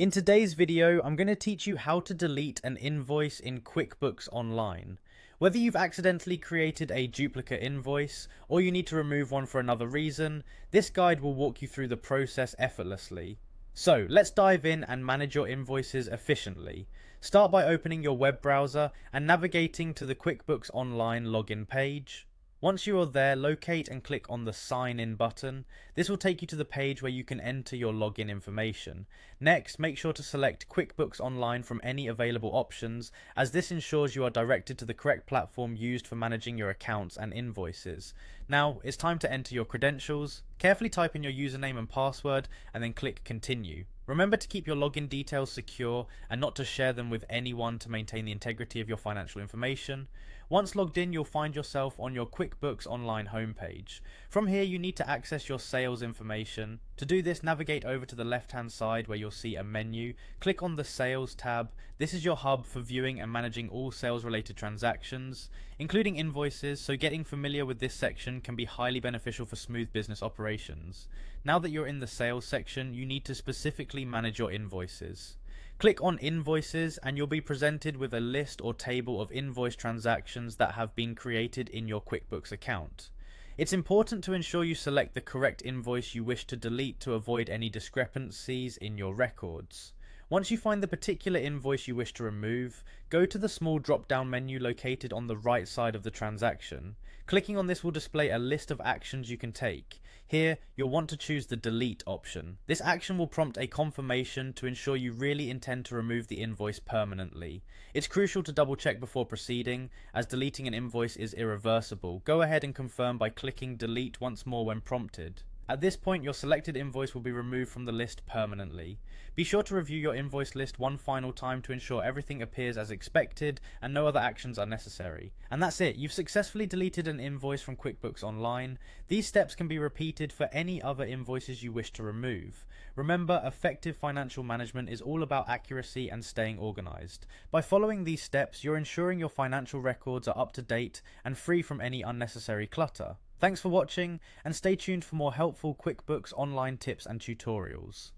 In today's video, I'm going to teach you how to delete an invoice in QuickBooks Online. Whether you've accidentally created a duplicate invoice or you need to remove one for another reason, this guide will walk you through the process effortlessly. So let's dive in and manage your invoices efficiently. Start by opening your web browser and navigating to the QuickBooks Online login page. Once you are there, locate and click on the Sign In button. This will take you to the page where you can enter your login information. Next, make sure to select QuickBooks Online from any available options, as this ensures you are directed to the correct platform used for managing your accounts and invoices. Now, it's time to enter your credentials. Carefully type in your username and password, and then click Continue. Remember to keep your login details secure and not to share them with anyone to maintain the integrity of your financial information. Once logged in, you'll find yourself on your QuickBooks Online homepage. From here, you need to access your sales information. To do this, navigate over to the left-hand side where you'll see a menu. Click on the Sales tab. This is your hub for viewing and managing all sales-related transactions, including invoices, so getting familiar with this section can be highly beneficial for smooth business operations. Now that you're in the sales section, you need to specifically manage your invoices. Click on Invoices and you'll be presented with a list or table of invoice transactions that have been created in your QuickBooks account. It's important to ensure you select the correct invoice you wish to delete to avoid any discrepancies in your records. Once you find the particular invoice you wish to remove, go to the small drop-down menu located on the right side of the transaction. Clicking on this will display a list of actions you can take. Here, you'll want to choose the Delete option. This action will prompt a confirmation to ensure you really intend to remove the invoice permanently. It's crucial to double check before proceeding, as deleting an invoice is irreversible. Go ahead and confirm by clicking Delete once more when prompted. At this point, your selected invoice will be removed from the list permanently. Be sure to review your invoice list one final time to ensure everything appears as expected and no other actions are necessary. And that's it, you've successfully deleted an invoice from QuickBooks Online. These steps can be repeated for any other invoices you wish to remove. Remember, effective financial management is all about accuracy and staying organized. By following these steps, you're ensuring your financial records are up to date and free from any unnecessary clutter. Thanks for watching, and stay tuned for more helpful QuickBooks Online tips and tutorials.